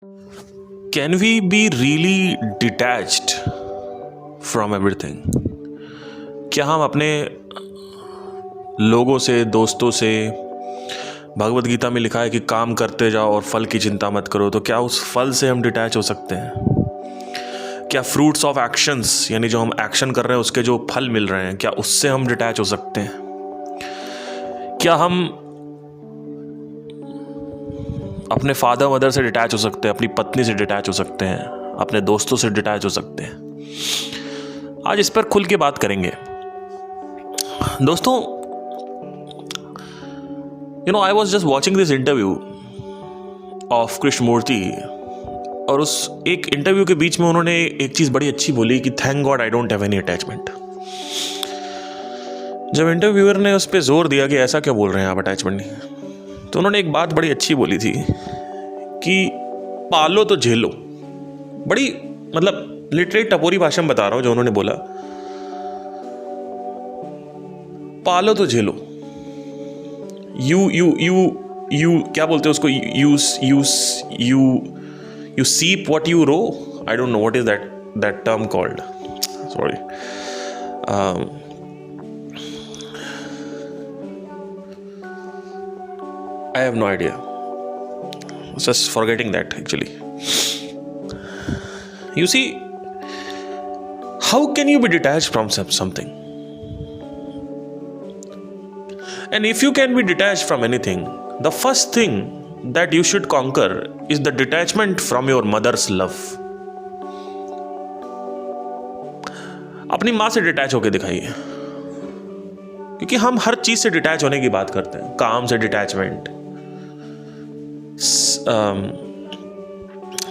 Can we be really detached from everything? क्या हम अपने लोगों से, दोस्तों से, भगवत गीता में लिखा है कि काम करते जाओ और फल की चिंता मत करो, तो क्या उस फल से हम डिटैच हो सकते हैं? क्या फ्रूट्स ऑफ एक्शंस, यानी जो हम एक्शन कर रहे हैं उसके जो फल मिल रहे हैं, क्या उससे हम डिटैच हो सकते हैं? क्या हम अपने फादर मदर से डिटैच हो सकते हैं, अपनी पत्नी से डिटैच हो सकते हैं, अपने दोस्तों से डिटैच हो सकते हैं? आज इस पर खुल के बात करेंगे दोस्तों। I was just watching this interview of Krishnamurti, और उस एक इंटरव्यू के बीच में उन्होंने एक चीज बड़ी अच्छी बोली कि thank God I don't have any attachment. जब इंटरव्यूअर ने उस पर जोर दिया कि ऐसा क्या बोल रहे हैं आप, अटैचमेंट नहीं, तो उन्होंने एक बात बड़ी अच्छी बोली थी कि पालो तो झेलो। बड़ी लिटरेट टपोरी भाषा में बता रहा हूं जो उन्होंने बोला, पालो तो झेलो। यू क्या बोलते हैं उसको, you seep what you row. I don't know what is that term called, sorry. I have no idea. Just forgetting that actually. You see, how can you be detached from something? And if you can be detached from anything, the first thing that you should conquer is the detachment from your mother's love. अपनी माँ से detach होके दिखाइए, क्योंकि हम हर चीज से detach होने की बात करते हैं। काम से डिटैचमेंट,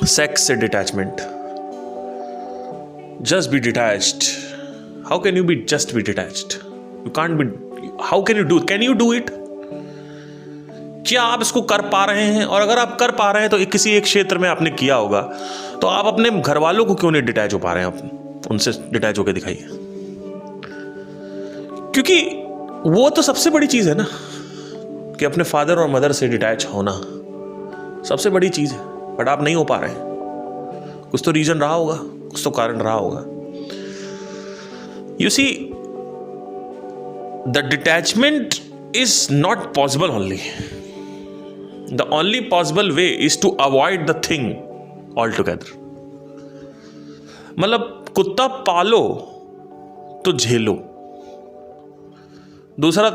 सेक्स से detachment, just be detached. How can you be just be detached? You can't be. How can you do it? क्या आप इसको कर पा रहे हैं? और अगर आप कर पा रहे हैं तो किसी एक क्षेत्र में आपने किया होगा, तो आप अपने घर वालों को क्यों नहीं डिटैच हो पा रहे हैं? आप उनसे डिटैच होकर दिखाइए, क्योंकि वो तो सबसे बड़ी चीज है ना, कि अपने फादर और मदर से डिटैच होना सबसे बड़ी चीज है। बट आप नहीं हो पा रहे हैं, कुछ तो रीजन रहा होगा, कुछ तो कारण रहा होगा। You see, the detachment is not possible only. The only possible way is to avoid the thing altogether. कुत्ता पालो तो झेलो। दूसरा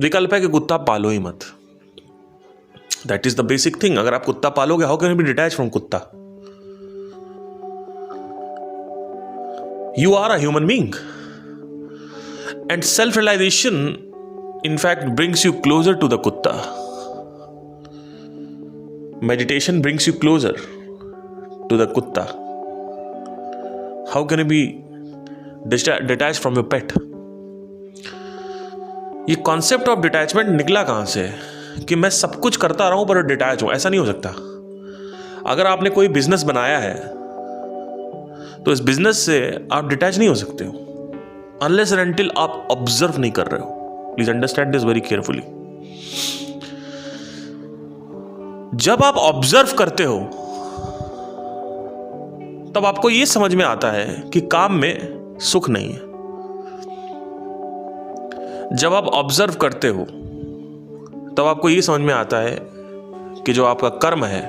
विकल्प है कि कुत्ता पालो ही मत। That is the basic thing. अगर आप कुत्ता पालोगे, how can you be detach from कुत्ता? You are a human being, and self realisation in fact brings you closer to the कुत्ता। Meditation brings you closer to the कुत्ता। How can you be detach from your pet? ये concept of detachment निकला कहां से कि मैं सब कुछ करता रहूं पर डिटैच हूं? ऐसा नहीं हो सकता। अगर आपने कोई बिजनेस बनाया है तो इस बिजनेस से आप डिटैच नहीं हो सकते हो अनलेस एंड अनटिल आप ऑब्जर्व नहीं कर रहे हो। Please understand this very carefully. जब आप ऑब्जर्व करते हो तब आपको यह समझ में आता है कि काम में सुख नहीं है। जब आप ऑब्जर्व करते हो तब आपको यह समझ में आता है कि जो आपका कर्म है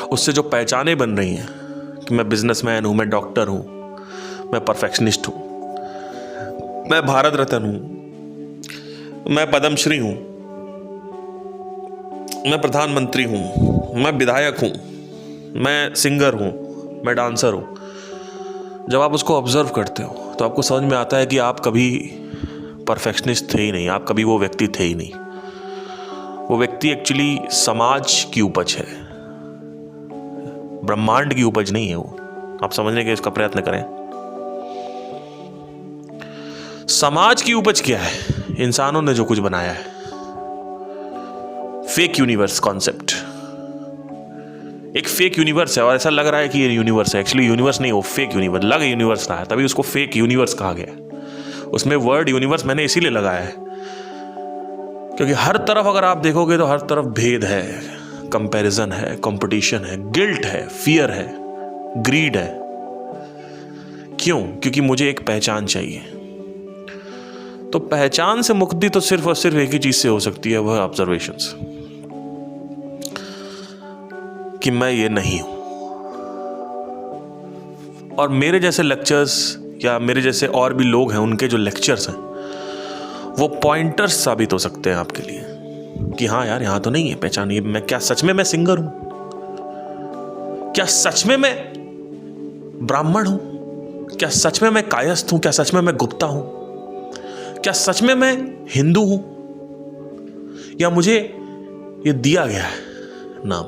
उससे जो पहचानें बन रही हैं कि मैं बिजनेसमैन हूं, मैं डॉक्टर हूं, मैं परफेक्शनिस्ट हूं, मैं भारत रत्न हूं, मैं पद्मश्री हूं, मैं प्रधानमंत्री हूं, मैं विधायक हूं, मैं सिंगर हूं, मैं डांसर हूं। जब आप उसको ऑब्जर्व करते हो तो आपको समझ में आता है कि आप कभी परफेक्शनिस्ट थे ही नहीं, आप कभी वो व्यक्ति थे ही नहीं। वो व्यक्ति एक्चुअली समाज की उपज है, ब्रह्मांड की उपज नहीं है वो। आप समझने के इसका प्रयत्न करें। समाज की उपज क्या है? इंसानों ने जो कुछ बनाया है। फेक यूनिवर्स कॉन्सेप्ट, एक फेक यूनिवर्स है और ऐसा लग रहा है कि ये यूनिवर्स है। एक्चुअली यूनिवर्स नहीं, वो फेक यूनिवर्स लग यूनिवर्स रहा है, तभी उसको फेक यूनिवर्स कहा गया। उसमें वर्ड यूनिवर्स मैंने इसीलिए लगाया है क्योंकि हर तरफ अगर आप देखोगे तो हर तरफ भेद है, कंपैरिजन है, कंपटीशन है, गिल्ट है, फियर है, ग्रीड है। क्यों? क्योंकि मुझे एक पहचान चाहिए। तो पहचान से मुक्ति तो सिर्फ और सिर्फ एक ही चीज से हो सकती है, वह ऑब्जर्वेशंस, कि मैं ये नहीं हूं। और मेरे जैसे लेक्चर्स या मेरे जैसे और भी लोग हैं, उनके जो लेक्चर्स हैं वो पॉइंटर्स साबित हो सकते हैं आपके लिए कि हाँ यार, यहां तो नहीं है पहचान। ये मैं क्या सच में मैं सिंगर हूं? क्या सच में मैं ब्राह्मण हूं? क्या सच में मैं कायस्थ हूं? क्या सच में मैं गुप्ता हूं? क्या सच में मैं हिंदू हूं? या मुझे ये दिया गया है नाम?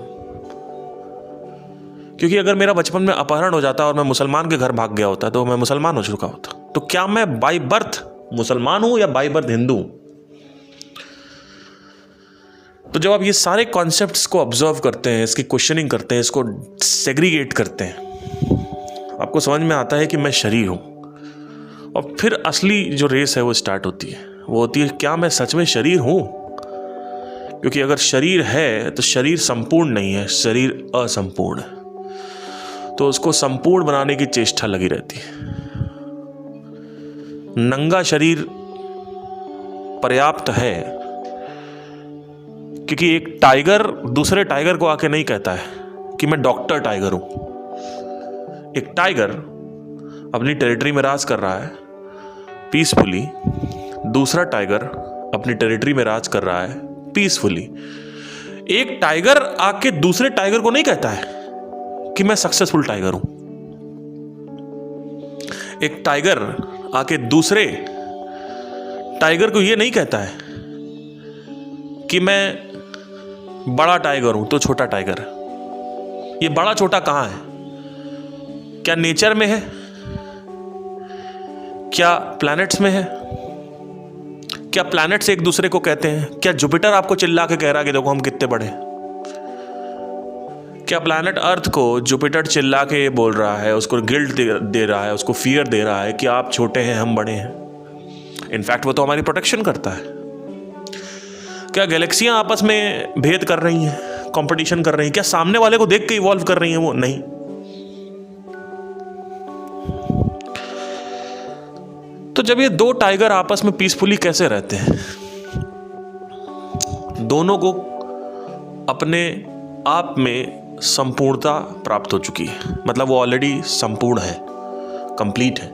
क्योंकि अगर मेरा बचपन में अपहरण हो जाता और मैं मुसलमान के घर भाग गया होता तो मैं मुसलमान हो चुका होता। तो क्या मैं बाय बर्थ मुसलमान हूं या बाय बर्थ हिंदू हूं? तो जब आप ये सारे कॉन्सेप्ट्स को ऑब्जर्व करते हैं, इसकी क्वेश्चनिंग करते हैं, इसको सेग्रीगेट करते हैं, आपको समझ में आता है कि मैं शरीर हूं। और फिर असली जो रेस है वो स्टार्ट होती है। वो होती है, क्या मैं सच में शरीर हूं? क्योंकि अगर शरीर है तो शरीर संपूर्ण नहीं है, शरीर असंपूर्ण है। तो उसको संपूर्ण बनाने की चेष्टा लगी रहती है। नंगा शरीर पर्याप्त है, क्योंकि एक टाइगर दूसरे टाइगर को आके नहीं कहता है कि मैं डॉक्टर टाइगर हूं। एक टाइगर अपनी टेरिटरी में राज कर रहा है पीसफुली, दूसरा टाइगर अपनी टेरिटरी में राज कर रहा है पीसफुली। एक टाइगर आके दूसरे टाइगर को नहीं कहता है कि मैं सक्सेसफुल टाइगर हूं। एक टाइगर आके दूसरे टाइगर को यह नहीं कहता है कि मैं बड़ा टाइगर हूं तो छोटा टाइगर है। ये बड़ा छोटा कहां है? क्या नेचर में है? क्या प्लैनेट्स में है? क्या प्लैनेट्स एक दूसरे को कहते हैं? क्या जुपिटर आपको चिल्ला के कह रहा है कि देखो हम कितने बड़े हैं? क्या प्लैनेट अर्थ को जुपिटर चिल्ला के ये बोल रहा है, उसको गिल्ट दे रहा है, उसको फियर दे रहा है कि आप छोटे हैं हम बड़े हैं? इनफैक्ट वो तो हमारी प्रोटेक्शन करता है। क्या गैलेक्सियां आपस में भेद कर रही हैं, कंपटीशन कर रही हैं? क्या सामने वाले को देख के इवॉल्व कर रही हैं? वो नहीं। तो जब ये दो टाइगर आपस में पीसफुली कैसे रहते हैं? दोनों को अपने आप में संपूर्णता प्राप्त हो चुकी है, मतलब वो ऑलरेडी संपूर्ण है, कंप्लीट है।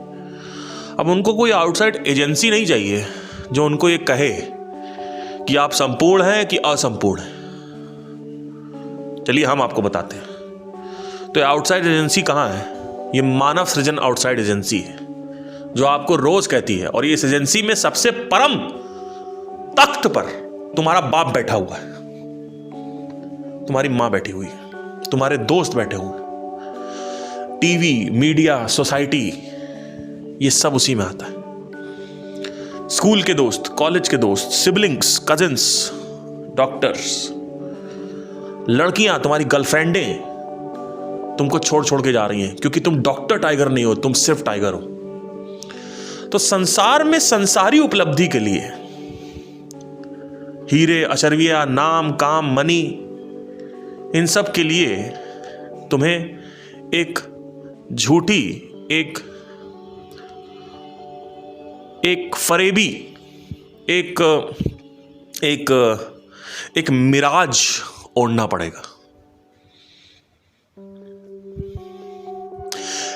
अब उनको कोई आउटसाइड एजेंसी नहीं चाहिए जो उनको ये कहे कि आप संपूर्ण हैं कि असंपूर्ण हैं। चलिए हम आपको बताते हैं। तो आउटसाइड एजेंसी कहाँ है? ये मानव सृजन आउटसाइड एजेंसी है जो आपको रोज कहती है। और इस एजेंसी में सबसे परम तख्त पर तुम्हारा बाप बैठा हुआ है, तुम्हारी मां बैठी हुई है, तुम्हारे दोस्त बैठे हुए, टीवी, मीडिया, सोसाइटी, ये सब उसी में आता है। स्कूल के दोस्त, कॉलेज के दोस्त, सिबलिंग्स, कजिन्स, डॉक्टर्स, लड़कियां, तुम्हारी गर्लफ्रेंडें तुमको छोड़ छोड़ के जा रही हैं क्योंकि तुम डॉक्टर टाइगर नहीं हो, तुम सिर्फ टाइगर हो। तो संसार में संसारी उपलब्धि के लिए हीरे, अशर्विया, नाम, काम, मनी, इन सब के लिए तुम्हें एक झूठी, एक फरेबी, एक मिराज ओढ़ना पड़ेगा।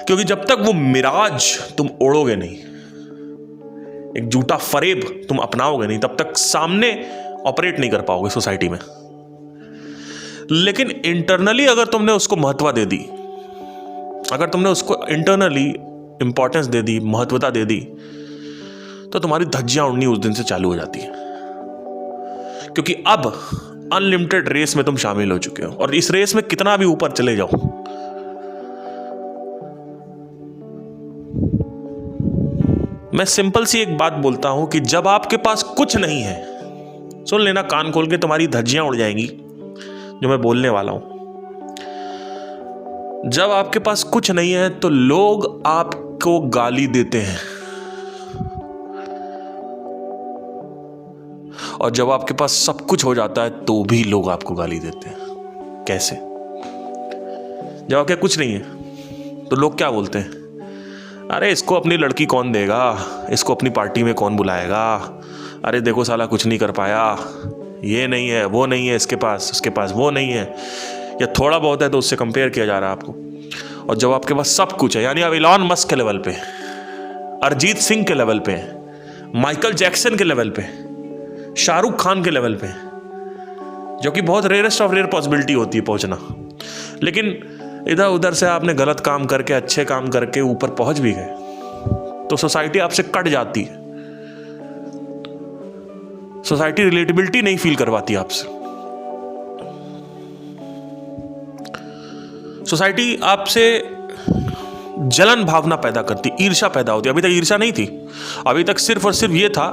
क्योंकि जब तक वो मिराज तुम ओढ़ोगे नहीं, एक झूठा फरेब तुम अपनाओगे नहीं, तब तक सामने ऑपरेट नहीं कर पाओगे सोसाइटी में। लेकिन इंटरनली अगर तुमने उसको महत्व दे दी, अगर तुमने उसको इंटरनली इंपॉर्टेंस दे दी, महत्वता दे दी, तो तुम्हारी धज्जियां उड़नी उस दिन से चालू हो जाती है। क्योंकि अब अनलिमिटेड रेस में तुम शामिल हो चुके हो, और इस रेस में कितना भी ऊपर चले जाओ, मैं सिंपल सी एक बात बोलता हूं कि जब आपके पास कुछ नहीं है, सुन लेना कान खोल के, तुम्हारी धज्जियां उड़ जाएंगी जो मैं बोलने वाला हूं। जब आपके पास कुछ नहीं है तो लोग आपको गाली देते हैं, और जब आपके पास सब कुछ हो जाता है तो भी लोग आपको गाली देते हैं। कैसे? जवाब क्या? कुछ नहीं है। तो लोग क्या बोलते हैं? अरे इसको अपनी लड़की कौन देगा, इसको अपनी पार्टी में कौन बुलाएगा, अरे देखो साला कुछ नहीं कर पाया, ये नहीं है, वो नहीं है इसके पास, उसके पास वो नहीं है, या थोड़ा बहुत है तो उससे कंपेयर किया जा रहा है आपको। और जब आपके पास सब कुछ है, यानी आप इलॉन मस्क के लेवल पे, अरिजीत सिंह के लेवल पे, माइकल जैक्सन के लेवल पे, शाहरुख खान के लेवल पे, जो कि बहुत रेयरेस्ट ऑफ रेयर पॉसिबिलिटी होती है पहुंचना, लेकिन इधर उधर से आपने गलत काम करके, अच्छे काम करके ऊपर पहुंच भी गए, तो सोसाइटी आपसे कट जाती है। सोसाइटी रिलेटेबिलिटी नहीं फील करवाती आपसे। सोसाइटी आपसे जलन भावना पैदा करती, ईर्ष्या पैदा होती। अभी तक ईर्ष्या नहीं थी, अभी तक सिर्फ और सिर्फ ये था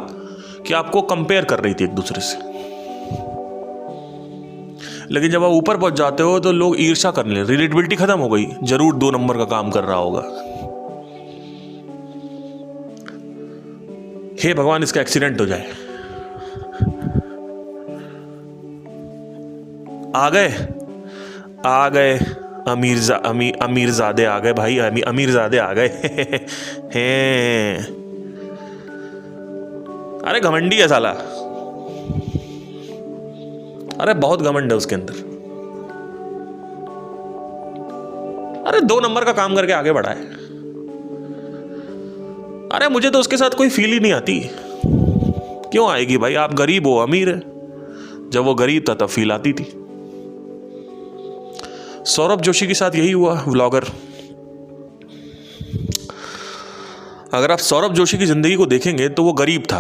कि आपको कंपेयर कर रही थी एक दूसरे से। लेकिन जब आप ऊपर पहुंच जाते हो तो लोग ईर्ष्या करने लगे, रिलेटेबिलिटी खत्म हो गई, जरूर 2 नंबर का काम कर रहा होगा। हे भगवान इसका एक्सीडेंट हो जाए। आ गए अमीरजादे आ गए भाई, अमीरजादे आ गए हैं। अरे घमंडी है साला, अरे बहुत घमंड है उसके अंदर। अरे 2 नंबर का काम करके आगे बढ़ा है। अरे मुझे तो उसके साथ कोई फील ही नहीं आती। क्यों आएगी भाई? आप गरीब हो, अमीर है। जब वो गरीब था तब फील आती थी। सौरभ जोशी के साथ यही हुआ, व्लॉगर। अगर आप सौरभ जोशी की जिंदगी को देखेंगे तो वो गरीब था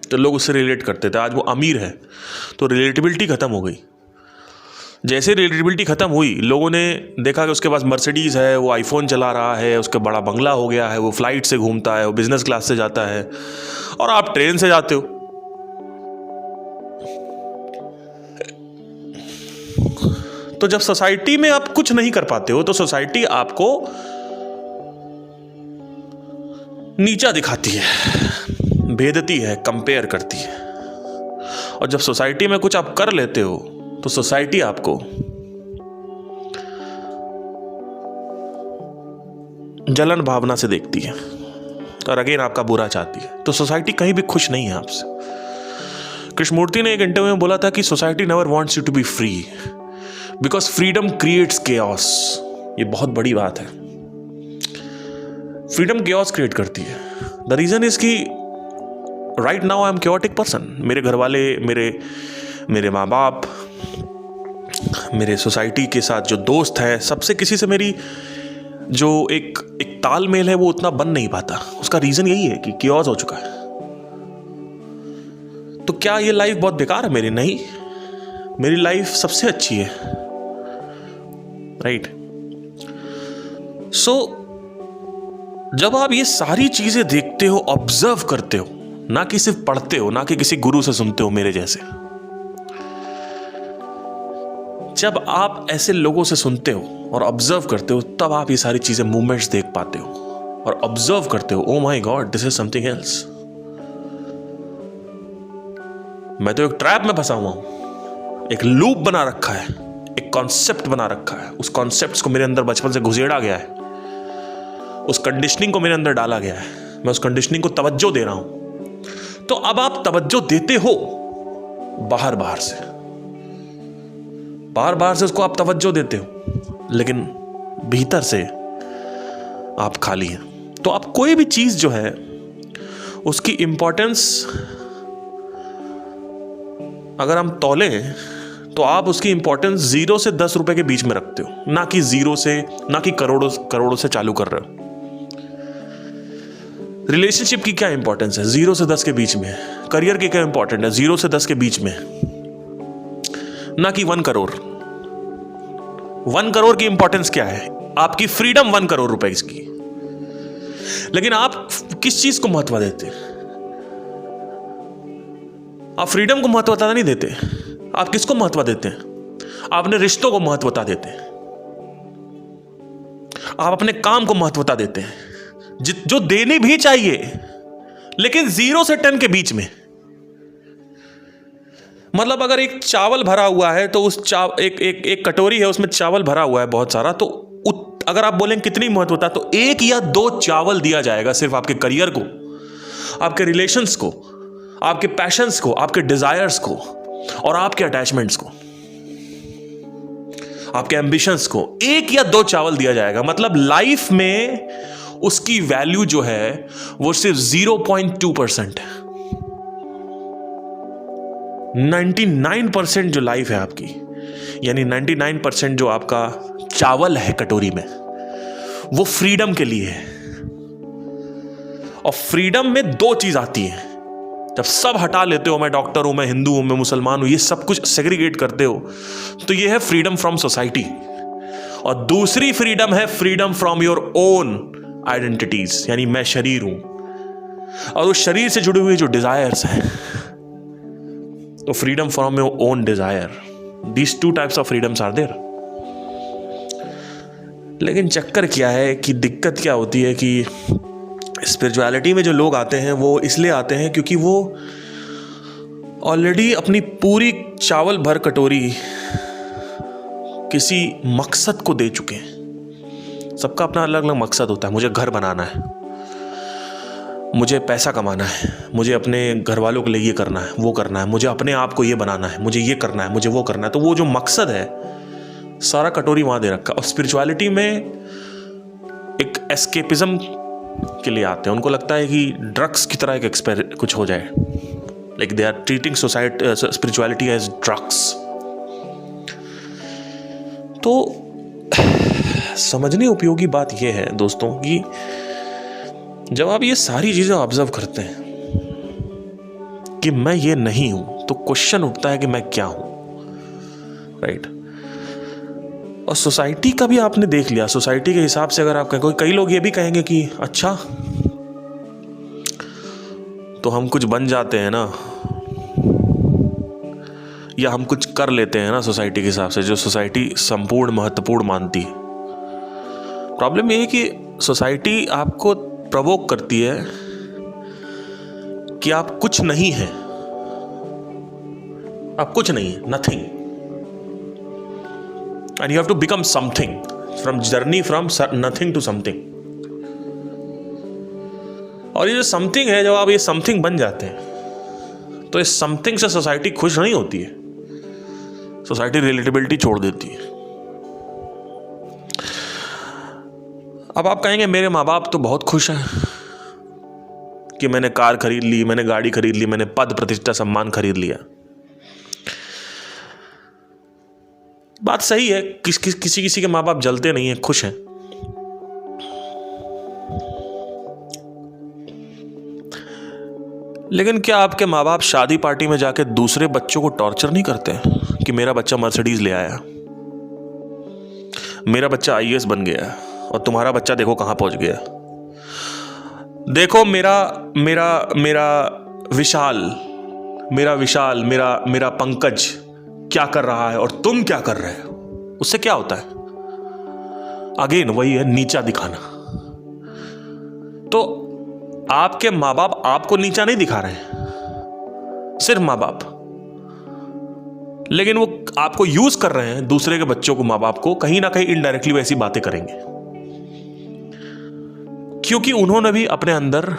तो लोग उससे रिलेट करते थे। आज वो अमीर है तो रिलेटेबिलिटी खत्म हो गई। जैसे रिलेटेबिलिटी खत्म हुई, लोगों ने देखा कि उसके पास मर्सिडीज़ है, वो आईफोन चला रहा है, उसका बड़ा बंगला हो गया है, वो फ्लाइट से घूमता है, वो बिजनेस क्लास से जाता है, और आप ट्रेन से जाते हो। तो जब सोसाइटी में आप कुछ नहीं कर पाते हो तो सोसाइटी आपको नीचा दिखाती है, भेदती है, कंपेयर करती है। और जब सोसाइटी में कुछ आप कर लेते हो तो सोसाइटी आपको जलन भावना से देखती है और अगेन आपका बुरा चाहती है। तो सोसाइटी कहीं भी खुश नहीं है आपसे। कृष्णमूर्ति ने एक इंटरव्यू में बोला था कि society never wants you to be free because freedom creates chaos. ये बहुत बड़ी बात है। फ्रीडम केओस क्रिएट करती है। द रीजन इज कि right now I am chaotic person. मेरे घर वाले, मेरे माँ बाप, मेरे सोसाइटी के साथ जो दोस्त है, सबसे किसी से मेरी जो एक तालमेल है वो उतना बन नहीं पाता। उसका रीजन यही है कि केओस हो चुका है। तो क्या ये लाइफ बहुत बेकार है मेरी? नहीं, मेरी लाइफ सबसे अच्छी है। राइट। सो जब आप ये सारी चीजें देखते हो, ऑब्जर्व करते हो, ना कि सिर्फ पढ़ते हो, ना कि किसी गुरु से सुनते हो मेरे जैसे, जब आप ऐसे लोगों से सुनते हो और ऑब्जर्व करते हो, तब आप ये सारी चीजें, मूवमेंट्स देख पाते हो और ऑब्जर्व करते हो। Oh my God, this is something else. मैं तो एक ट्रैप में फंसा हुआ हूं, एक लूप बना रखा है, एक कॉन्सेप्ट बना रखा है। उस कॉन्सेप्ट को मेरे अंदर बचपन से घुसेड़ा गया है, उस कंडीशनिंग को मेरे अंदर डाला गया है। मैं उस कंडीशनिंग को तवज्जो दे रहा हूं। तो अब आप तवज्जो देते हो बाहर बाहर से उसको आप तवज्जो देते हो, लेकिन भीतर से आप खाली हैं। तो आप कोई भी चीज जो है उसकी इंपॉर्टेंस अगर हम तौले तो आप उसकी इंपॉर्टेंस 0 से 10 रुपए के बीच में रखते हो, ना कि 0 से, ना कि करोड़ों से चालू कर रहे हो। रिलेशनशिप की क्या इंपॉर्टेंस है? 0 से 10 के बीच में। करियर की क्या इंपॉर्टेंट है? 0 से 10 के बीच में, ना कि 1 करोड़। 1 करोड़ की इंपॉर्टेंस क्या है? आपकी फ्रीडम 1 करोड़ रुपए की। लेकिन आप किस चीज को महत्व देते हैं? आप फ्रीडम को महत्वता नहीं देते। आप किसको महत्व देते हैं? आप अपने रिश्तों को महत्वता देते हैं। आप अपने काम को महत्वता देते हैं, जो देनी भी चाहिए, लेकिन 0 से 10 के बीच में। मतलब अगर एक चावल भरा हुआ है तो उस एक कटोरी है, उसमें चावल भरा हुआ है बहुत सारा, तो अगर आप बोलें कितनी महत्वता, तो 1 या 2 चावल दिया जाएगा सिर्फ आपके करियर को, आपके रिलेशंस को, आपके पैशंस को, आपके डिजायर्स को और आपके अटैचमेंट्स को, आपके एम्बिशंस को 1 या 2 चावल दिया जाएगा। मतलब लाइफ में उसकी वैल्यू जो है वो सिर्फ 0.2% है। 99% जो लाइफ है आपकी, यानी 99% जो आपका चावल है कटोरी में, वो फ्रीडम के लिए है। और फ्रीडम में 2 चीज आती है। जब सब हटा लेते हो, मैं डॉक्टर हूं, मैं हिंदू हूं, मैं मुसलमान हूं, ये सब कुछ सेग्रीगेट करते हो, तो ये है फ्रीडम फ्रॉम सोसाइटी। और दूसरी फ्रीडम है freedom from your own identities, यानी मैं शरीर हूं और उस शरीर से जुड़े हुए जो डिजायर्स हैं, तो freedom from your own desire, these 2 types of freedoms are there. लेकिन चक्कर क्या है कि दिक्कत क्या होती है कि स्पिरिचुअलिटी में जो लोग आते हैं वो इसलिए आते हैं क्योंकि वो ऑलरेडी अपनी पूरी चावल भर कटोरी किसी मकसद को दे चुके हैं। सबका अपना अलग अलग मकसद होता है। मुझे घर बनाना है, मुझे पैसा कमाना है, मुझे अपने घर वालों के लिए ये करना है, वो करना है, मुझे अपने आप को ये बनाना है, मुझे ये करना है, मुझे वो करना है। तो वो जो मकसद है सारा कटोरी वहां दे रखा। और स्पिरिचुअलिटी में एक एस्केपिज्म के लिए आते हैं। उनको लगता है कि ड्रग्स की तरह एक कुछ हो जाए, like they are treating spirituality as drugs. तो समझने उपयोगी बात यह है दोस्तों कि जब आप ये सारी चीजें ऑब्जर्व करते हैं कि मैं ये नहीं हूं, तो क्वेश्चन उठता है कि मैं क्या हूं, राइट? और सोसाइटी का भी आपने देख लिया। सोसाइटी के हिसाब से अगर आप कहें, कई लोग ये भी कहेंगे कि अच्छा तो हम कुछ बन जाते हैं ना, या हम कुछ कर लेते हैं ना सोसाइटी के हिसाब से, जो सोसाइटी संपूर्ण महत्वपूर्ण मानती है। प्रॉब्लम ये है कि सोसाइटी आपको प्रवोक करती है कि आप कुछ नहीं हैं, आप कुछ नहीं है, nothing, and you have to become something, from journey from nothing to something। और ये जो समथिंग है, जब आप ये समथिंग बन जाते हैं तो इस समथिंग से सोसाइटी खुश नहीं होती है। सोसाइटी रिलेटेबिलिटी छोड़ देती है। अब आप कहेंगे मेरे माँ बाप तो बहुत खुश हैं कि मैंने कार खरीद ली, मैंने गाड़ी खरीद ली, मैंने पद प्रतिष्ठा सम्मान खरीद लिया। बात सही है, किसी के माँ बाप जलते नहीं हैं, खुश हैं। लेकिन क्या आपके माँ बाप शादी पार्टी में जाके दूसरे बच्चों को टॉर्चर नहीं करते कि मेरा बच्चा मर्सिडीज ले आया, मेरा बच्चा IAS बन गया और तुम्हारा बच्चा देखो कहां पहुंच गया, देखो मेरा विशाल मेरा पंकज क्या कर रहा है और तुम क्या कर रहे हो। उससे क्या होता है? अगेन वही है, नीचा दिखाना। तो आपके माँ बाप आपको नीचा नहीं दिखा रहे हैं, सिर्फ माँ बाप, लेकिन वो आपको यूज कर रहे हैं, दूसरे के बच्चों को, माँ बाप को कहीं ना कहीं इनडायरेक्टली वैसी बातें करेंगे, क्योंकि उन्होंने भी अपने अंदर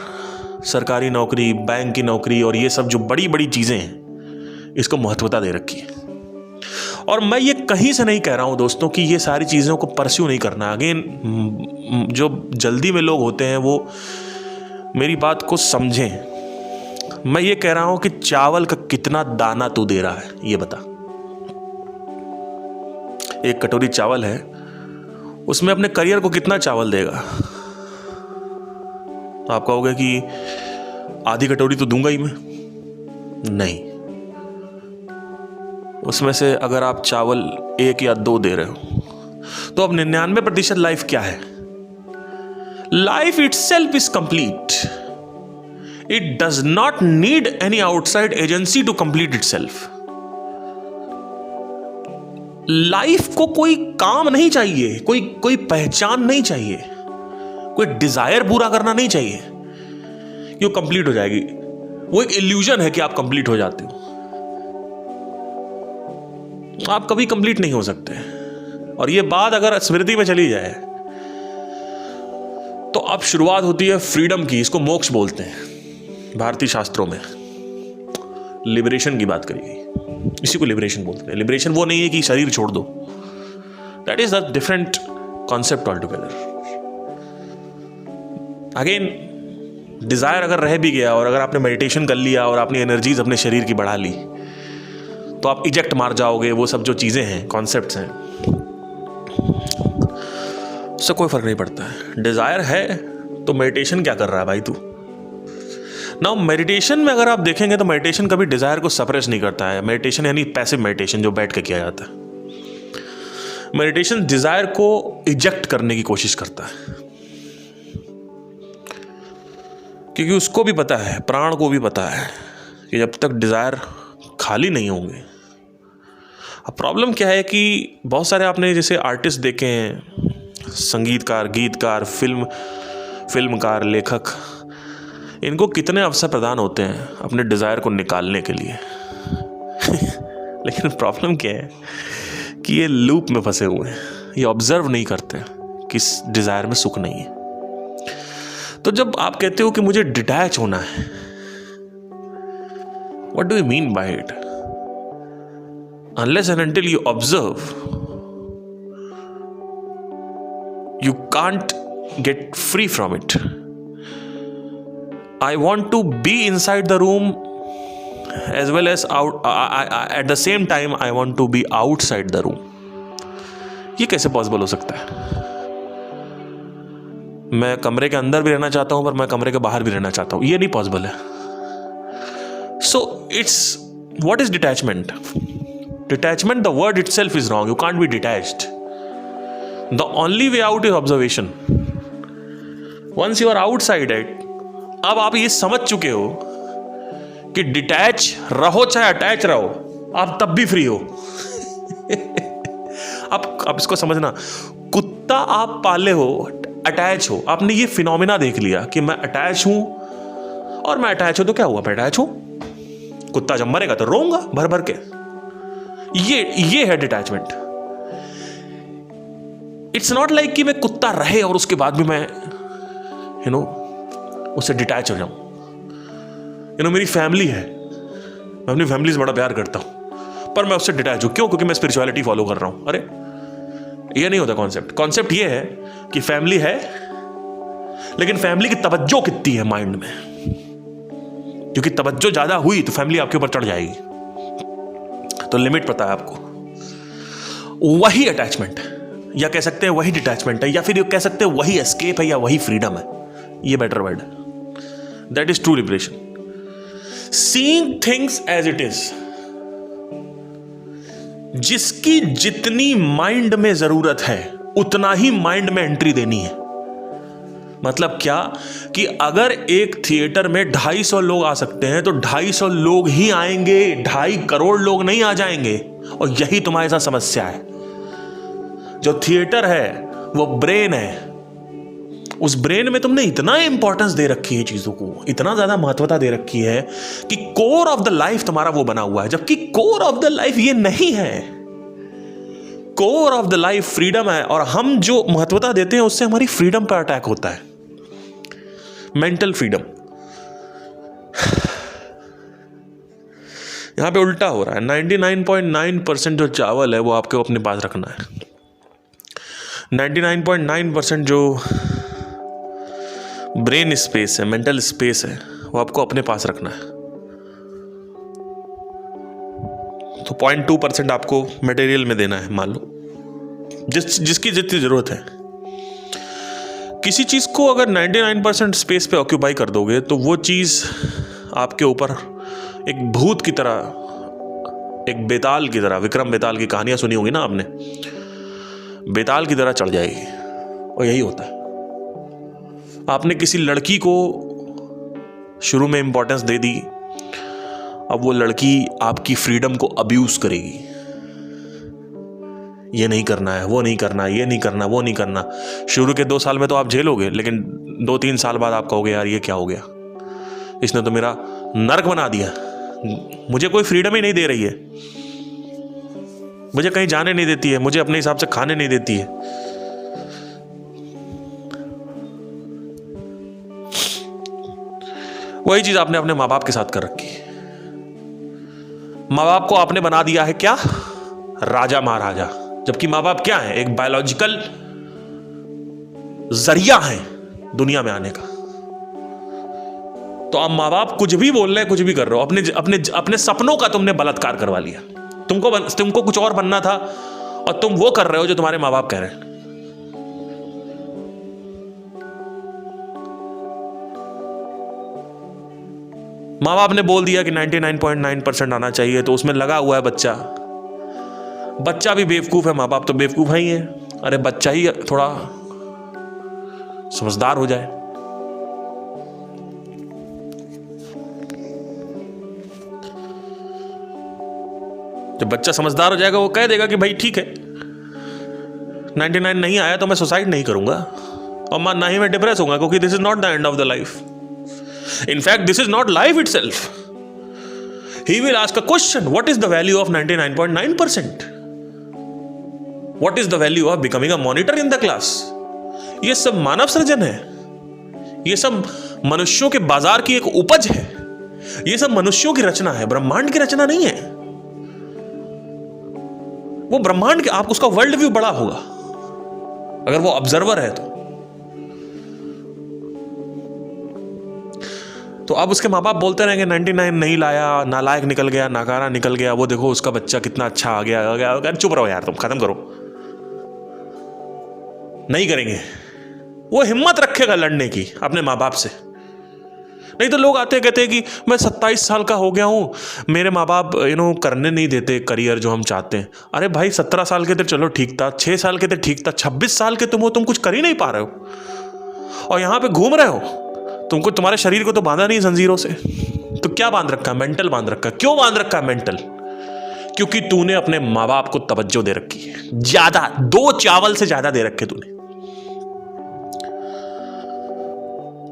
सरकारी नौकरी, बैंक की नौकरी और ये सब जो बड़ी बड़ी चीजें हैं, इसको महत्वता दे रखी है। और मैं ये कहीं से नहीं कह रहा हूं दोस्तों कि ये सारी चीज़ों को परस्यू नहीं करना। अगेन, जो जल्दी में लोग होते हैं वो मेरी बात को समझें। मैं ये कह रहा हूं कि चावल का कितना दाना तू दे रहा है, ये बता। एक कटोरी चावल है, उसमें अपने करियर को कितना चावल देगा? आप कहोगे कि आधी कटोरी तो दूंगा ही मैं। नहीं, उसमें से अगर आप चावल 1 या 2 दे रहे हो तो अब 99% लाइफ क्या है? Life itself is complete. It does not need any outside agency to complete itself. Life को कोई काम नहीं चाहिए, कोई पहचान नहीं चाहिए, कोई डिजायर पूरा करना नहीं चाहिए कि वो कंप्लीट हो जाएगी। वो एक इल्यूजन है कि आप कंप्लीट हो जाते हो। आप कभी कंप्लीट नहीं हो सकते। और ये बात अगर स्मृति में चली जाए तो अब शुरुआत होती है फ्रीडम की। इसको मोक्ष बोलते हैं भारतीय शास्त्रों में। लिबरेशन की बात करी गई, इसी को लिबरेशन बोलते हैं। लिबरेशन वो नहीं है कि शरीर छोड़ दो, that is a different concept altogether. Again, desire अगर रह भी गया और अगर आपने मेडिटेशन कर लिया और आपने एनर्जीज अपने शरीर की बढ़ा ली तो आप इजेक्ट मार जाओगे। वो सब जो चीजें हैं, कॉन्सेप्ट्स हैं, उससे कोई फर्क नहीं पड़ता है। डिजायर है तो मेडिटेशन क्या कर रहा है भाई तू? नाउ मेडिटेशन में अगर आप देखेंगे तो मेडिटेशन कभी डिजायर को सप्रेस नहीं करता है। मेडिटेशन यानी पैसिव मेडिटेशन जो बैठ के किया जाता है। मेडिटेशन डिजायर को इजेक्ट करने की कोशिश करता है, क्योंकि उसको भी पता है, प्राण को भी पता है कि जब तक डिजायर खाली नहीं होंगे। अब प्रॉब्लम क्या है कि बहुत सारे आपने जैसे आर्टिस्ट देखे हैं, संगीतकार, गीतकार, फिल्मकार, लेखक, इनको कितने अवसर प्रदान होते हैं अपने डिजायर को निकालने के लिए लेकिन प्रॉब्लम क्या है कि ये लूप में फंसे हुए हैं, ये ऑब्जर्व नहीं करते कि इस डिजायर में सुख नहीं है। तो जब आप कहते हो कि मुझे डिटैच होना है, what do you mean by it? Unless and until you observe, you can't get free from it. I want to be inside the room as well as out. At the same time, I want to be outside the room. ये कैसे possible हो सकता है? मैं कमरे के अंदर भी रहना चाहता हूं पर मैं कमरे के बाहर भी रहना चाहता हूं, ये नहीं पॉसिबल है। So it's what is detachment? Detachment, the word itself is wrong. You can't be detached. The only way out is observation. Once you are outside it, अब आप ये समझ चुके हो कि डिटैच रहो चाहे अटैच रहो, आप तब भी फ्री हो अब इसको समझना, कुत्ता आप पाले हो, अटैच हो, आपने ये फिनोमिना देख लिया कि मैं अटैच हूं और मैं अटैच हूं तो क्या हुआ, मैं अटैच हूं। कुत्ता जब मरेगा तो रोऊंगा भर भर के। ये है डिटैचमेंट। इट्स नॉट लाइक कि मैं कुत्ता रहे और उसके बाद भी मैं उससे डिटैच हो जाऊं। मेरी फैमिली है, मैं अपनी फैमिली से बड़ा प्यार करता हूं पर मैं उससे डिटैच हूं। क्यों? क्योंकि मैं स्पिरिचुअलिटी फॉलो कर रहा हूं। अरे ये नहीं होता कॉन्सेप्ट ये है कि फैमिली है लेकिन फैमिली की तवज्जो कितनी है माइंड में, क्योंकि तवज्जो ज्यादा हुई तो फैमिली आपके ऊपर चढ़ जाएगी। तो लिमिट पता है आपको। वही अटैचमेंट है, या कह सकते हैं वही डिटैचमेंट है, या फिर कह सकते हैं वही एस्केप है, या वही फ्रीडम है। ये बेटर वर्ड है। That is true liberation. Seeing things as it is. जिसकी जितनी माइंड में जरूरत है उतना ही माइंड में एंट्री देनी है। मतलब क्या कि अगर एक थिएटर में 250 लोग आ सकते हैं तो 250 लोग ही आएंगे, 2.5 करोड़ लोग नहीं आ जाएंगे। और यही तुम्हारे साथ समस्या है। जो थिएटर है वो ब्रेन है। उस ब्रेन में तुमने इतना इंपॉर्टेंस दे रखी है चीजों को, इतना ज्यादा महत्वता दे रखी है कि कोर ऑफ द लाइफ तुम्हारा वो बना हुआ है, जबकि कोर ऑफ द लाइफ ये नहीं है। Core of the life freedom है, और हम जो महत्वता देते हैं उससे हमारी फ्रीडम पर अटैक होता है। Mental freedom. यहां पे उल्टा हो रहा है। 99.9% जो चावल है वो आपको अपने पास रखना है। 99.9% जो ब्रेन स्पेस है, मेंटल स्पेस है, वो आपको अपने पास रखना है। तो 0.2% आपको मटेरियल में देना है, मान लो, जिसकी जितनी जरूरत है। किसी चीज को अगर 99% स्पेस पे ऑक्यूपाई कर दोगे तो वो चीज आपके ऊपर एक भूत की तरह, एक बेताल की तरह, विक्रम बेताल की कहानियां सुनी होगी ना आपने, बेताल की तरह चढ़ जाएगी। और यही होता है। आपने किसी लड़की को शुरू में इंपॉर्टेंस दे दी, अब वो लड़की आपकी फ्रीडम को अब्यूज करेगी। ये नहीं करना है, वो नहीं करना, ये नहीं करना, वो नहीं करना। शुरू के 2 साल में तो आप झेलोगे, लेकिन 2-3 साल बाद आप कहोगे यार ये क्या हो गया, इसने तो मेरा नर्क बना दिया, मुझे कोई फ्रीडम ही नहीं दे रही है। मुझे कहीं जाने नहीं देती है, मुझे अपने हिसाब से खाने नहीं देती है। वही चीज आपने अपने माँ बाप के साथ कर रखी है। माँ बाप को आपने बना दिया है क्या? राजा महाराजा। जबकि माँ बाप क्या है? एक बायोलॉजिकल जरिया है दुनिया में आने का। तो अब माँ बाप कुछ भी बोल रहे हैं, कुछ भी कर रहे हो, अपने अपने अपने सपनों का तुमने बलात्कार करवा लिया। तुमको कुछ और बनना था और तुम वो कर रहे हो जो तुम्हारे माँ बाप कह रहे हैं। माँ बाप ने बोल दिया कि 99.9% आना चाहिए, तो उसमें लगा हुआ है बच्चा। बच्चा भी बेवकूफ है, माँ बाप तो बेवकूफ ही है। अरे बच्चा ही थोड़ा समझदार हो जाए। जब बच्चा समझदार हो जाएगा, वो कह देगा कि भाई ठीक है, 99 नहीं आया तो मैं सुसाइड नहीं करूंगा, और ना ही मैं डिप्रेस होऊंगा, क्योंकि this is not the end of the life. In fact, this is not life itself. He will ask a question: what is the value of 99.9%? What is the value of becoming a monitor in the class? ये सब मानव सृजन है, ये सब मनुष्यों के बाजार की एक उपज है, ये सब मनुष्यों की रचना है, ब्रह्मांड की रचना नहीं है। वो ब्रह्मांड के, आप उसका वर्ल्ड व्यू बड़ा होगा अगर वो ऑब्जर्वर है तो अब उसके माँ बाप बोलते रहेंगे 99 नहीं लाया, नालायक निकल गया, नाकारा निकल गया, वो देखो उसका बच्चा कितना अच्छा आ गया। चुप रहो यार, तुम खत्म करो। नहीं करेंगे, वो हिम्मत रखेगा लड़ने की अपने माँ बाप से। नहीं तो लोग आते कहते हैं कि मैं 27 साल का हो गया हूँ, मेरे माँ बाप करने नहीं देते करियर जो हम चाहते हैं। अरे भाई 17 साल के थे चलो ठीक था, 6 साल के थे ठीक था, 26 साल के तुम हो, तुम कुछ कर ही नहीं पा रहे हो और यहाँ पे घूम रहे हो। तुमको, तुम्हारे शरीर को तो बांधा नहीं जंजीरों से, तो क्या बांध रखा है? मेंटल बांध रखा है। क्यों बांध रखा है मेंटल? क्योंकि तूने अपने माँ बाप को तवज्जो दे रखी है, ज्यादा, 2 चावल से ज्यादा दे रखे तूने।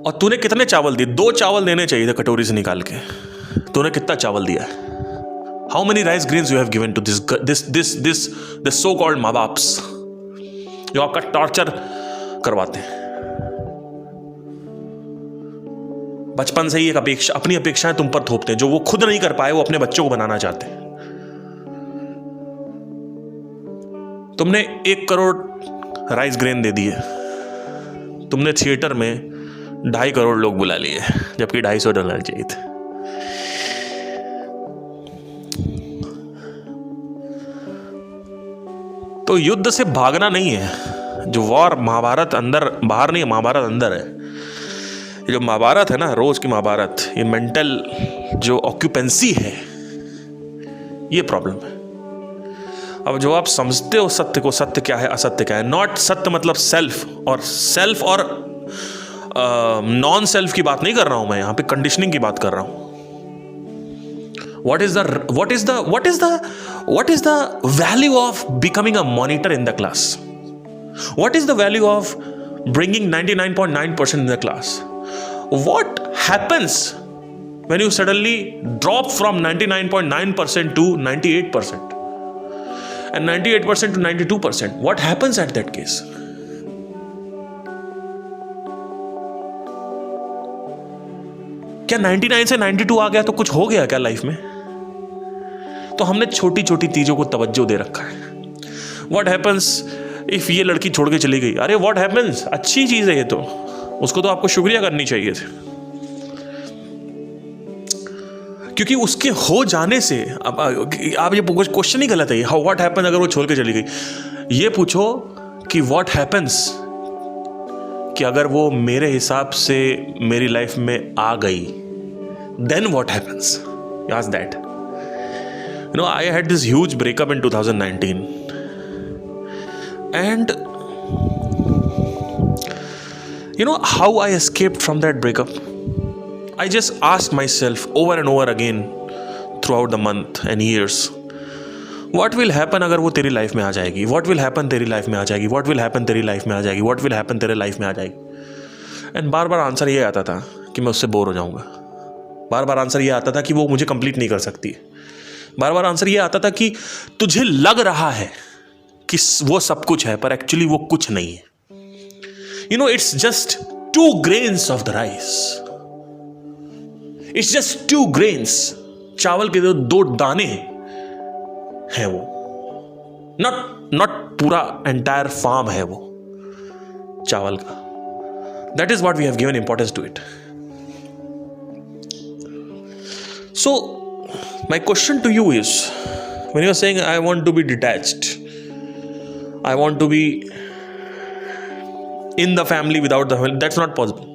और तूने कितने चावल दिए? 2 चावल देने चाहिए थे कटोरी से निकाल के, तूने कितना चावल दिया है? How many rice grains you have given to this so called माँ बाप्स, जो आपका टॉर्चर करवाते हैं। बचपन से ही एक अपेक्षा, अपनी अपेक्षाएं तुम पर थोपते हैं, जो वो खुद नहीं कर पाए वो अपने बच्चों को बनाना चाहते हैं। तुमने 1 करोड़ राइस ग्रेन दे दिए, तुमने थिएटर में 2.5 करोड़ लोग बुला लिए, जबकि $250 चाहिए थे। तो युद्ध से भागना नहीं है। जो वॉर, महाभारत अंदर, बाहर नहीं, महाभारत अंदर है। ये जो महाभारत है ना, रोज की महाभारत, ये मेंटल जो ऑक्यूपेंसी है, ये प्रॉब्लम है। अब जो आप समझते हो सत्य को, सत्य क्या है, असत्य क्या है, नॉट सत्य मतलब सेल्फ और नॉन सेल्फ की बात नहीं कर रहा हूं मैं, यहां पे कंडीशनिंग की बात कर रहा हूं। what is the value of becoming a monitor in the class? What is the value of bringing 99.9% in the class? What happens when you suddenly drop from 99.9% to 98% and 98% to 92%? What happens at that case? क्या 99 से 92 आ गया तो कुछ हो गया क्या life में? तो हमने छोटी छोटी चीजों को तवज्जो दे रखा है। What happens if ये लड़की छोड़ के चली गई? अरे what happens? अच्छी चीज है ये तो, उसको तो आपको शुक्रिया करनी चाहिए थे, क्योंकि उसके हो जाने से अब आप ये क्वेश्चन ही गलत है। हाउ व्हाट हैपन अगर वो छोड़ के चली गई? ये पूछो कि व्हाट हैपन्स कि अगर वो मेरे हिसाब से मेरी लाइफ में आ गई, then what happens? Ask that. I had this huge breakup in 2019 and how I escaped from that breakup? I just asked myself over and over again throughout the month and years, what will happen अगर वो तेरी life में आ जाएगी? What will happen तेरी life में आ जाएगी? What will happen तेरी life में आ जाएगी? What will happen तेरे लाइफ में आ जाएगी? एंड बार बार आंसर ये आता था कि मैं उससे बोर हो जाऊंगा। बार बार आंसर ये आता था कि वो मुझे कंप्लीट नहीं कर सकती। बार बार आंसर ये आता था कि तुझे लग रहा है कि वो सब कुछ है, पर एक्चुअली वो कुछ नहीं है. It's just 2 grains of the rice. It's just 2 grains. चावल के जो 2 दाने हैं वो, not पूरा एंटायर फार्म है वो चावल का. That is what we have given importance to it. So my question to you is, when you are saying I want to be detached, I want to be in the family without the family, that's not possible.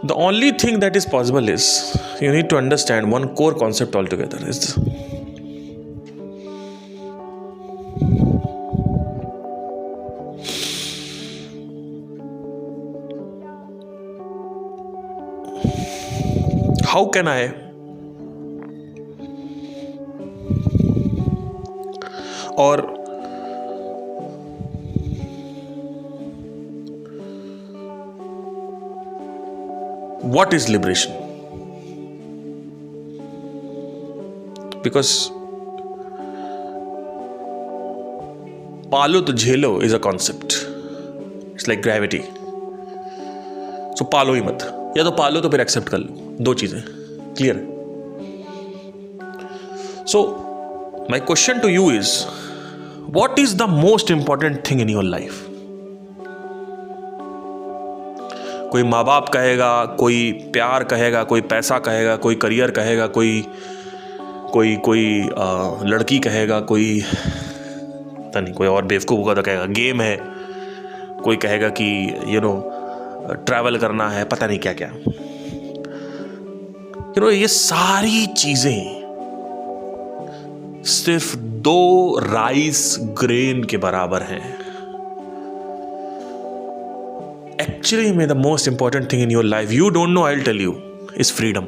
The only thing that is possible is you need to understand one core concept altogether is how can I or what is liberation? Because पालो तो झेलो is a concept. It's like gravity. So पालो ही मत, या तो पालो तो फिर एक्सेप्ट कर लो. 2 चीजें क्लियर है. So my question to you is, what is the most important thing in your life? कोई माँ बाप कहेगा, कोई प्यार कहेगा, कोई पैसा कहेगा, कोई करियर कहेगा, कोई लड़की कहेगा, कोई पता नहीं, कोई और बेवकूफ़ होगा तो कहेगा गेम है, कोई कहेगा कि ट्रैवल करना है, पता नहीं क्या क्या. ये सारी चीज़ें सिर्फ 2 राइस ग्रेन के बराबर हैं. Actually, the most important thing in your life, you don't know, I'll tell you, is freedom.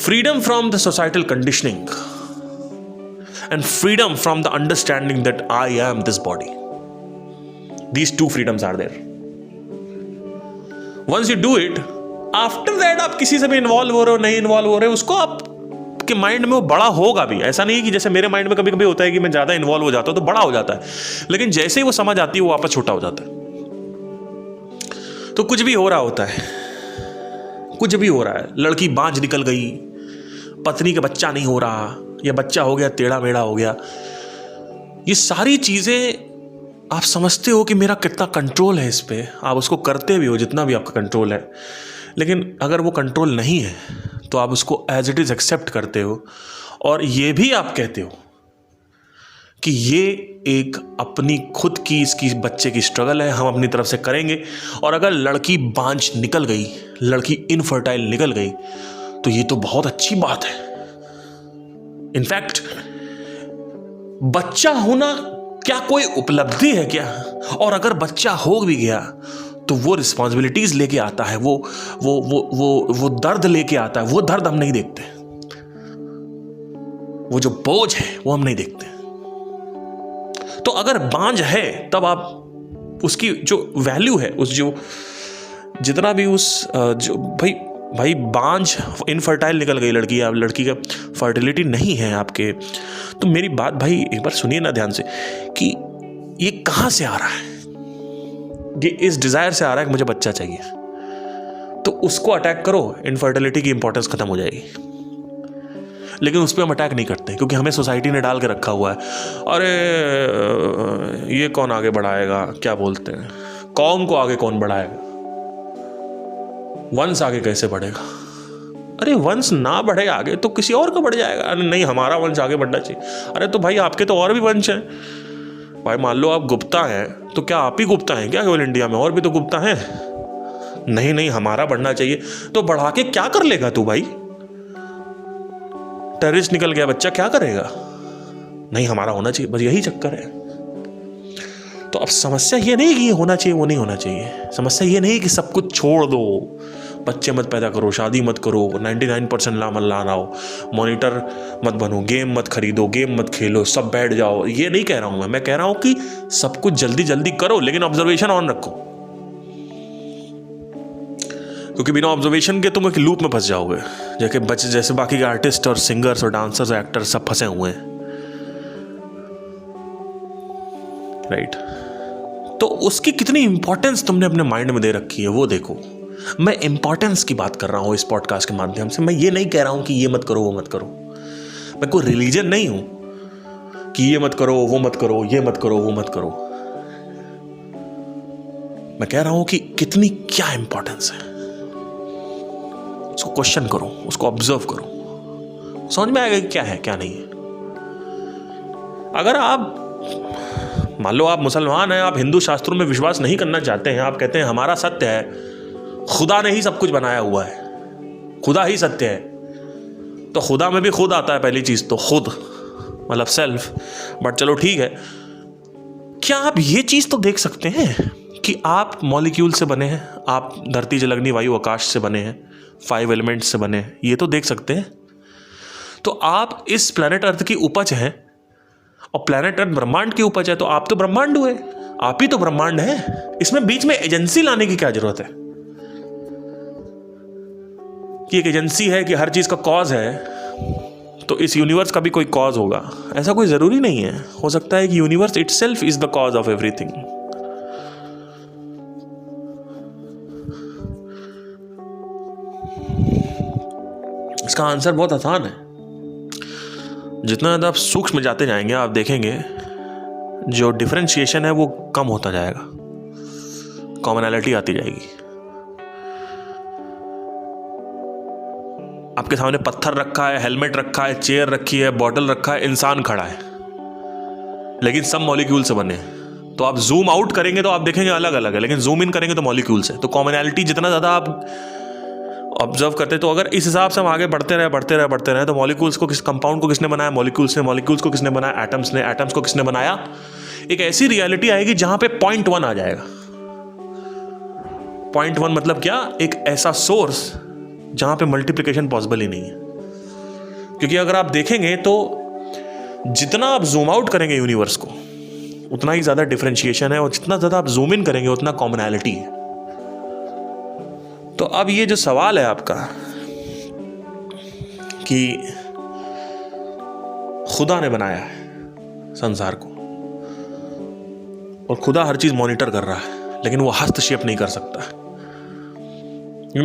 Freedom from the societal conditioning and freedom from the understanding that I am this body. These 2 freedoms are there. Once you do it, after that आप किसी से भी involve हो रहे हो, नहीं involve हो रहे हो, उसको आपके माइंड में वो बड़ा होगा भी. ऐसा नहीं है कि जैसे मेरे माइंड में कभी कभी होता है कि मैं ज़्यादा इन्वॉल्व हो जाता हूँ तो बड़ा हो जाता है, लेकिन जैसे ही वो समझ आती है वो वापस छोटा हो जाता है. तो कुछ भी हो रहा होता है, कुछ भी हो रहा है, लड़की बांझ निकल गई, पत्नी का बच्चा नहीं हो रहा, या बच्चा हो गया टेढ़ा मेढ़ा हो गया, ये सारी चीज़ें आप समझते हो कि मेरा कितना कंट्रोल है इस पर, आप उसको करते भी हो जितना भी आपका कंट्रोल है. लेकिन अगर वो कंट्रोल नहीं है तो आप उसको एज इट इज़ एक्सेप्ट करते हो, और ये भी आप कहते हो कि ये एक अपनी खुद की इसकी बच्चे की स्ट्रगल है, हम अपनी तरफ से करेंगे. और अगर लड़की बांझ निकल गई, लड़की इनफर्टाइल निकल गई, तो ये तो बहुत अच्छी बात है. इनफैक्ट बच्चा होना क्या कोई उपलब्धि है क्या? और अगर बच्चा हो भी गया तो वो रिस्पॉन्सिबिलिटीज लेके आता है, वो दर्द लेके आता है. वो दर्द हम नहीं देखते, वो जो बोझ है वो हम नहीं देखते. तो अगर बांझ है तब आप उसकी जो वैल्यू है, उस जो जितना भी उस जो भाई बांझ इनफर्टाइल निकल गई लड़की, आप लड़की का फर्टिलिटी नहीं है आपके, तो मेरी बात भाई एक बार सुनिए ना ध्यान से कि ये कहाँ से आ रहा है. ये इस डिज़ायर से आ रहा है कि मुझे बच्चा चाहिए, तो उसको अटैक करो, इनफर्टिलिटी की इंपॉर्टेंस खत्म हो जाएगी. लेकिन उस पर हम अटैक नहीं करते क्योंकि हमें सोसाइटी ने डाल के रखा हुआ है. अरे ये कौन आगे बढ़ाएगा, क्या बोलते हैं, कौम को आगे कौन बढ़ाएगा, वंश आगे कैसे बढ़ेगा. अरे वंश ना बढ़े आगे तो किसी और का बढ़ जाएगा. अरे नहीं, हमारा वंश आगे बढ़ना चाहिए. अरे तो भाई आपके तो और भी वंश हैं भाई. मान लो आप गुप्ता हैं तो क्या आप ही गुप्ता हैं क्या केवल इंडिया में? और भी तो गुप्ता हैं. नहीं, हमारा बढ़ना चाहिए. तो बढ़ा के क्या कर लेगा तू भाई? टेररिस्ट निकल गया बच्चा, क्या करेगा? नहीं, हमारा होना चाहिए, बस यही चक्कर है. तो अब समस्या ये नहीं कि ये होना चाहिए वो नहीं होना चाहिए. समस्या ये नहीं कि सब कुछ छोड़ दो, बच्चे मत पैदा करो, शादी मत करो, 99% ला रहा हो, मॉनिटर मत बनो, गेम मत खरीदो, गेम मत खेलो, सब बैठ जाओ. ये नहीं कह रहा हूं मैं कह रहा हूं कि सब कुछ जल्दी जल्दी करो, लेकिन ऑब्जर्वेशन ऑन रखो. क्योंकि बिना ऑब्जर्वेशन के तुम एक लूप में फंस जाओगे, जैसे बाकी के आर्टिस्ट और सिंगर्स और डांसर्स और एक्टर्स सब फंसे हुए हैं, राइट। तो उसकी कितनी इंपॉर्टेंस तुमने अपने माइंड में दे रखी है वो देखो। मैं इंपॉर्टेंस की बात कर रहा हूं इस पॉडकास्ट के माध्यम से। मैं ये नहीं कह रहा हूं कि ये मत करो वो मत करो, मैं कोई रिलीजन नहीं हूं कि ये मत करो वो मत करो, ये मत करो वो मत करो। मैं कह रहा हूं कि कितनी क्या इंपॉर्टेंस है, उसको क्वेश्चन करो, उसको ऑब्जर्व करो, समझ में आएगा कि क्या है क्या नहीं है। अगर आप मान लो आप मुसलमान हैं, आप हिंदू शास्त्रों में विश्वास नहीं करना चाहते हैं, आप कहते हैं हमारा सत्य है, खुदा ने ही सब कुछ बनाया हुआ है, खुदा ही सत्य है, तो खुदा में भी खुद आता है पहली चीज तो, खुद मतलब सेल्फ। बट चलो ठीक है, क्या आप ये चीज तो देख सकते हैं कि आप मॉलिक्यूल से बने हैं, आप धरती जल अग्नि वायु आकाश से बने हैं, 5 एलिमेंट्स से बने हैं, ये तो देख सकते हैं। तो आप इस प्लेनेट अर्थ की उपज हैं और प्लेनेट अर्थ ब्रह्मांड की उपज है, तो आप तो ब्रह्मांड हुए, आप ही तो ब्रह्मांड है। इसमें बीच में एजेंसी लाने की क्या जरूरत है कि एक एजेंसी है कि हर चीज का कॉज है तो इस यूनिवर्स का भी कोई कॉज होगा, ऐसा कोई जरूरी नहीं है। हो सकता है कि universe itself is the cause of everything. इसका आंसर बहुत आसान है। जितना ज़्यादा आप सूक्ष्म जाते जाएंगे आप देखेंगे जो डिफरेंशिएशन है वो कम होता जाएगा, कॉमनैलिटी आती जाएगी। आपके सामने पत्थर रखा है, हेलमेट रखा है, चेयर रखी है, बॉटल रखा है, इंसान खड़ा है, लेकिन सब मॉलिक्यूल से बने हैं। तो आप जूम आउट करेंगे तो आप देखेंगे अलग अलग है, लेकिन जूम इन करेंगे तो मॉलिक्यूल से। तो कॉमनैलिटी जितना ज़्यादा आप ऑब्जर्व करते, तो अगर इस हिसाब से हम आगे बढ़ते रहे तो मॉलिक्यूल्स को कंपाउंड को किसने बनाया, मॉलिक्यूल्स को किसने बनाया, एटम्स ने, एटम्स को किसने बनाया। एक ऐसी रियलिटी आएगी जहां पे पॉइंट 1 आ जाएगा। पॉइंट 1 मतलब क्या, एक ऐसा सोर्स जहां पे मल्टीप्लिकेशन पॉसिबल ही नहीं है। क्योंकि अगर आप देखेंगे तो जितना आप जूम आउट करेंगे यूनिवर्स को उतना ही ज्यादा डिफरेंशिएशन है, और जितना ज्यादा आप जूम इन करेंगे उतना कॉमनैलिटी है। तो अब ये जो सवाल है आपका कि खुदा ने बनाया है संसार को और खुदा हर चीज मॉनिटर कर रहा है, लेकिन वो हस्तक्षेप नहीं कर सकता।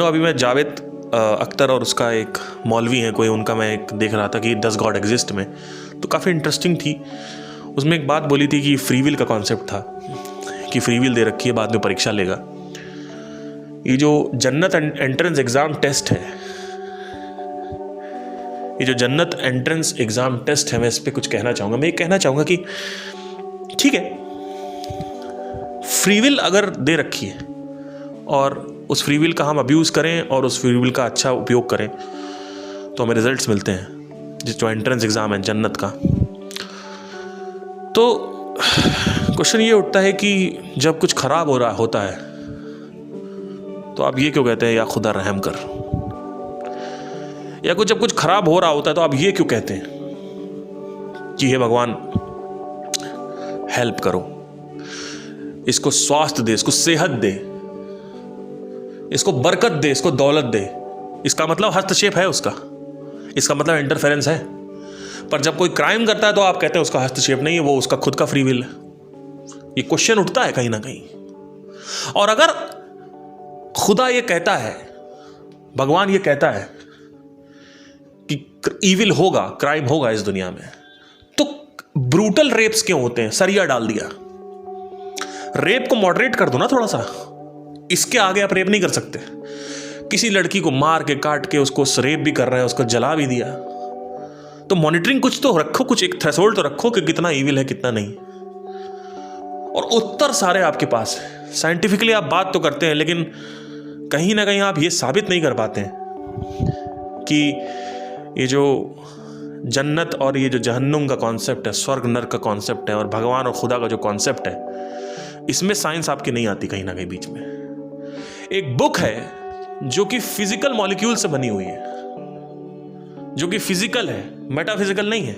अभी मैं जावेद अख्तर और उसका एक मौलवी है कोई, उनका मैं एक देख रहा था कि डज गॉड एग्जिस्ट में, तो काफ़ी इंटरेस्टिंग थी। उसमें एक बात बोली थी कि फ्री विल का कॉन्सेप्ट था कि फ्री विल दे रखी है, बाद में परीक्षा लेगा। ये जो जन्नत एंट्रेंस एग्जाम टेस्ट है, ये जो जन्नत एंट्रेंस एग्जाम टेस्ट है, मैं इस पर कुछ कहना चाहूँगा। मैं ये कहना चाहूँगा कि ठीक है, फ्री विल अगर दे रखी है और उस फ्री विल का हम अब्यूज़ करें और उस फ्री विल का अच्छा उपयोग करें तो हमें रिजल्ट्स मिलते हैं, जो एंट्रेंस एग्ज़ाम है जन्नत का। तो क्वेश्चन ये उठता है कि जब कुछ ख़राब हो रहा होता है तो आप ये क्यों कहते हैं या खुदा रहम कर, या जब कुछ खराब हो रहा होता है तो आप ये क्यों कहते हैं कि हे भगवान हेल्प करो, इसको स्वास्थ्य दे, इसको सेहत दे, इसको बरकत दे, इसको दौलत दे। इसका मतलब हस्तक्षेप है उसका, इसका मतलब इंटरफेरेंस है। पर जब कोई क्राइम करता है तो आप कहते हैं उसका हस्तक्षेप नहीं है, वो उसका खुद का फ्री विल है। ये क्वेश्चन उठता है कहीं ना कहीं। और अगर खुदा ये कहता है, भगवान ये कहता है कि ईविल होगा, क्राइम होगा इस दुनिया में, तो ब्रूटल रेप्स क्यों होते हैं? सरिया डाल दिया। रेप को मॉडरेट कर दो ना थोड़ा सा, इसके आगे आप रेप नहीं कर सकते। किसी लड़की को मार के काट के उसको रेप भी कर रहे हैं, उसको जला भी दिया, तो मॉनिटरिंग कुछ तो रखो, कुछ एक थ्रेशोल्ड तो रखो कि कितना ईविल है कितना नहीं। और उत्तर सारे आपके पास है। साइंटिफिकली आप बात तो करते हैं, लेकिन कहीं ना कहीं आप ये साबित नहीं कर पाते हैं कि ये जो जन्नत और ये जो जहन्नुम का कॉन्सेप्ट है, स्वर्ग नर्क का कॉन्सेप्ट है, और भगवान और खुदा का जो कॉन्सेप्ट है, इसमें साइंस आपकी नहीं आती कहीं ना कहीं बीच में। एक बुक है जो कि फिजिकल मॉलिक्यूल से बनी हुई है, जो कि फिजिकल है, मेटाफिजिकल नहीं है।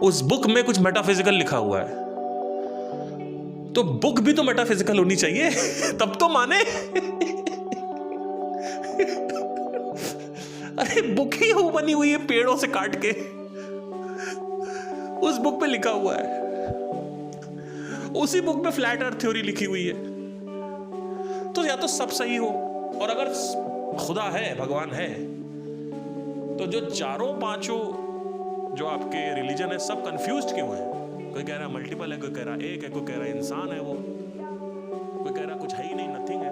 उस बुक में कुछ मेटाफिजिकल लिखा हुआ है, तो बुक भी तो मेटाफिजिकल होनी चाहिए तब तो माने अरे बुक ही वो बनी हुई है पेड़ों से काट के, उस बुक पे लिखा हुआ है, उसी बुक पे फ्लैट अर्थ थ्योरी लिखी हुई है। तो या तो सब सही हो, और अगर खुदा है, भगवान है, तो जो चारों पांचों जो आपके रिलीजन है सब कंफ्यूज्ड क्यों है? कोई कह रहा है मल्टीपल है, कोई कह रहा है एक है, कोई कह रहा है इंसान है वो, कोई कह रहा है कुछ है ही नहीं, नथिंग